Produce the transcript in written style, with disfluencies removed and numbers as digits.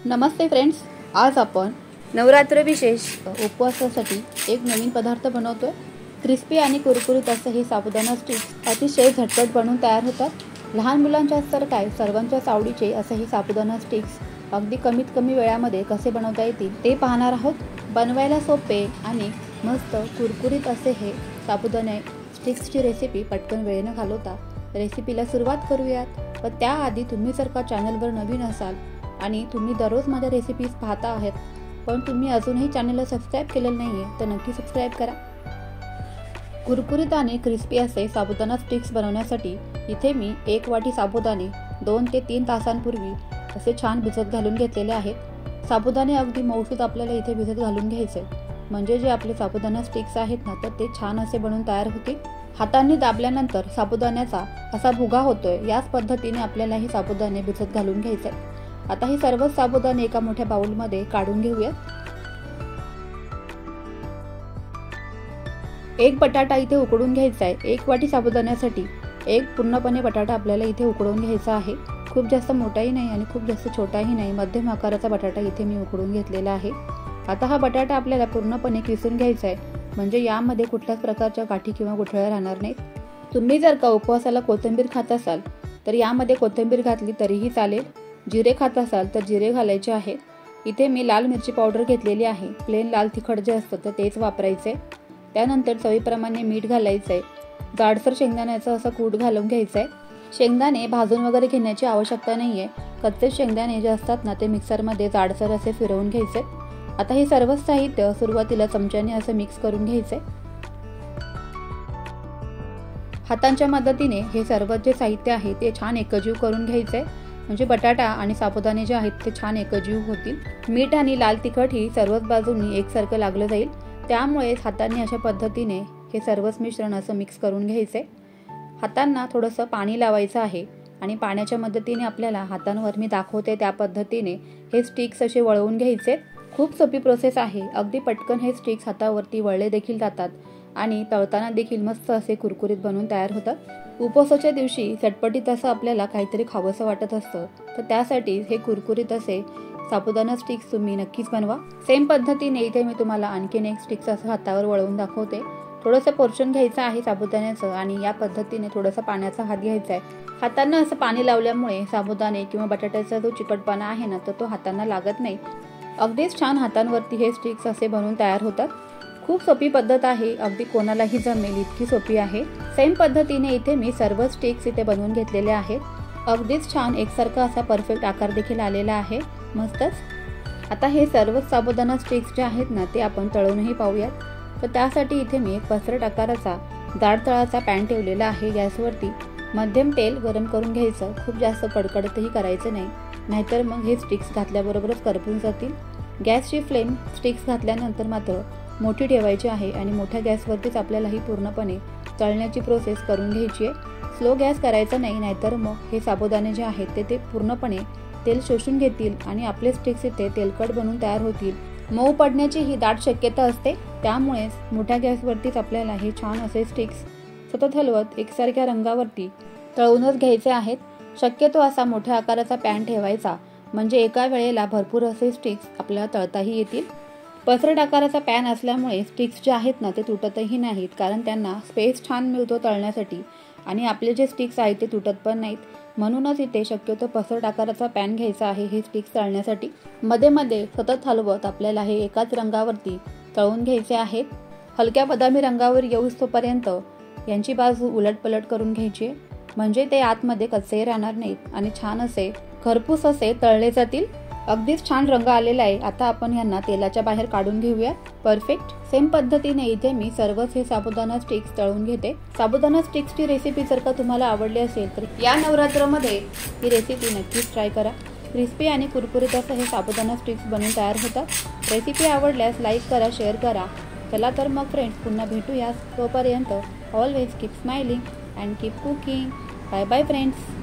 नमस्ते friends, आज आपण नवरात्र विशेष उपवासासाठी एक नवीन पदार्थ बनवतोय। क्रिस्पी आणि कुरकुरीत असे हे साबुदाणा स्टिक्स अतिशय झटपट बनवून तयार होतात। लहान मुलांच्या तर काय सर्वांच्याच आवडीचे असे हे साबुदाणा स्टिक्स अगदी कमीत कमी वेळामध्ये कसे बनवता येतील ते पाहणार आहोत। बनवायला सोपे आणि मस्त कुरकुरीत असे हे साबुदाणे स्टिक्सची रेसिपी पटकन वेळेने घालवता रेसिपीला सुरुवात करूयात। पण त्याआधी तुम्ही जर का चॅनलवर नवीन असाल आणि तुम्ही दररोज माझ्या रेसिपीज पाहता आहात पण तुम्ही अजूनही चॅनलला सबस्क्राइब केलेलं नाहीये तर नक्की सबस्क्राइब करा। कुरकुरीत आणि क्रिस्पी असे साबुदाणा स्टिक्स बनवण्यासाठी इथे मी 1 वाटी साबुदाणे 2 ते 3 तासांपूर्वी असे छान भिजत घालून घेतलेले आहेत। साबुदाणे अगदी मऊसूत आपल्याला इथे भिजत घालून घ्यायचे म्हणजे जे आपले साबुदाणा स्टिक्स आहेत ना तर ते छान असे बनून तयार होतील। हातांनी दाबल्यानंतर साबुदाण्याचा असा भुगा होतोय, याच पद्धतीने आपल्याला हे साबुदाणे भिजत घालून घ्यायचे। आता हे सर्व साबुदाणे एका मोठ्या बाउल मध्ये काढून घेऊया। एक बटाटा इथे उकडून घ्यायचा आहे। 1 वाटी साबुदाण्यासाठी एक पूर्णपणे बटाटा आपल्याला इथे उकडून घ्यायचा आहे। खूप जास्त मोठाही नाही आणि खूप जास्त छोटाही नाही, मध्यम आकाराचा बटाटा इथे मी उकडून घेतलेला आहे। आता हा बटाटा आपल्याला पूर्णपणे किसून घ्यायचा आहे म्हणजे यामध्ये कुठल्याच प्रकारच्या गाठी किंवा गुठळ्या राहणार नाहीत। तुम्ही जर का उपवासाला कोथिंबीर खात असाल तर यामध्ये कोथिंबीर घातली तरीही चालेल। जिरे खात असाल तर जिरे घालायचे आहे। इथे मी लाल मिरची पावडर घेतलेली आहे, प्लेन लाल तिखट जे असतं तर तेच वापरायचे। त्यानंतर चवीप्रमाणे मीठ घालायचंय। जाडसर शेंगदाण्याचा असा कूट घालून घ्यायचा आहे। शेंगदाणे भाजून वगैरे घेण्याची आवश्यकता नाहीये, कच्चे शेंगदाणे जे असतात ना ते मिक्सरमध्ये जाडसर असे फिरवून घ्यायचे। आता हे सर्व साहित्य सुरुवातीला चमच्याने असं मिक्स करून घ्यायचे। हातांच्या मदतीने हे सर्व जे साहित्य आहे ते छान एकजीव करून घ्यायचे म्हणजे बटाटा आणि साबुदाणे जे आहेत ते छान एकजीव होतील। मीठ आणि लाल तिखट ही सर्वच बाजूंनी एकसारखं लागलं जाईल, त्यामुळे हातांनी अशा पद्धतीने हे सर्वच मिश्रण असं मिक्स करून घ्यायचे। हातांना थोडंसं पाणी लावायचं आहे आणि पाण्याच्या मदतीने आपल्याला हातांवर मी दाखवते त्या पद्धतीने हे स्टिक्स असे वळवून घ्यायचे। खूप सोपी प्रोसेस आहे, अगदी पटकन हे स्टिक्स हातावरती वळले देखील जातात आणि तळताना देखील मस्त असे कुरकुरीत बनून तयार होतात। उपवासाच्या दिवशी चटपटीत असं आपल्याला काहीतरी खावंसं वाटत असतं तर त्यासाठी हे कुरकुरीत असे साबुदाणा स्टिक्स तुम्ही नक्कीच बनवा। सेम पद्धतीने इथे मी तुम्हाला आणखीन एक स्टिक्स असं हातावर वळवून दाखवते। थोडंसं पोर्शन घ्यायचं आहे साबुदाण्याचं आणि या पद्धतीने थोडंसं पाण्याचा हात घ्यायचा आहे। हातांना असं पाणी लावल्यामुळे साबुदाणे किंवा बटाट्याचा जो चिकटपणा आहे ना तर तो हातांना लागत नाही। अगदीच छान हातांवरती हे स्टिक्स असे बनवून तयार होतात। खूप सोपी पद्धत आहे, अगदी कोणालाही जमेल इतकी सोपी आहे। सेम पद्धतीने इथे मी सर्व स्टिक्स इथे बनवून घेतलेले आहेत। अगदीच छान एकसारखा असा परफेक्ट आकार देखील आलेला आहे, मस्तच। आता हे सर्व साबुदाणा स्टिक्स जे आहेत ना ते आपण तळूनही पाहूयात। तर त्यासाठी इथे मी एक पसरट आकाराचा जाड तळाचा पॅन ठेवलेला आहे गॅसवरती। मध्यम तेल गरम करून घ्यायचं, खूप जास्त कडकडतही करायचं नाही, नाहीतर मग हे स्टिक्स घातल्याबरोबरच करपून जातील। गॅसची फ्लेम स्टिक्स घातल्यानंतर मात्र मोठी ठेवायची आहे आणि मोठ्या गॅसवरतीच आपल्याला ही पूर्णपणे तळण्याची प्रोसेस करून घ्यायची आहे। स्लो गॅस करायचा नाही, नाहीतर मग हे साबुदाणे जे आहेत ते पूर्णपणे तेल शोषून घेतील आणि आपले स्टिक्स इथे तेलकट बनून तयार होतील। मऊ पडण्याची ही दाट शक्यता असते, त्यामुळे मोठ्या गॅसवरतीच आपल्याला हे छान असे स्टिक्स सतत हलवत एकसारख्या रंगावरती तळूनच घ्यायचे आहेत। शक्यतो असा मोठ्या आकाराचा पॅन ठेवायचा म्हणजे एका वेळेला भरपूर असे स्टिक्स आपल्याला तळताही येतील। पसरट आकाराचा पॅन असल्यामुळे स्टिक्स जे आहेत ना ते तुटतही नाहीत, कारण त्यांना स्पेस छान मिळतो तळण्यासाठी आणि आपले जे स्टिक्स आहेत ते तुटत पण नाहीत। म्हणूनच इथे शक्यतो पसरट आकाराचा पॅन घ्यायचा आहे हे स्टिक्स तळण्यासाठी। मध्ये मध्ये सतत हलवत आपल्याला हे एकाच रंगावरती तळून घ्यायचे आहेत। हलक्या बदामी रंगावर येऊस्तोपर्यंत यांची बाजू उलटपलट करून घ्यायची म्हणजे ते आतमध्ये कच्चे राहणार नाहीत आणि छान असे खरपूस असे तळले जातील। अगदीच छान रंग आलेला आहे। आता आपण यांना तेलाच्या बाहेर काढून घेऊया। परफेक्ट सेम पद्धतीने इथे मी सर्वच हे साबुदाणा स्टिक्स तळून घेते। साबुदाणा स्टिक्सची रेसिपी जर का तुम्हाला आवडली असेल तर या नवरात्रामध्ये ही रेसिपी नक्कीच ट्राय करा। क्रिस्पी आणि कुरकुरीत असं हे साबुदाणा स्टिक्स बनवून तयार होतात। रेसिपी आवडल्यास लाईक करा, शेअर करा। चला तर मग फ्रेंड्स, पुन्हा भेटूया। तोपर्यंत always keep smiling and keep cooking. Bye bye friends.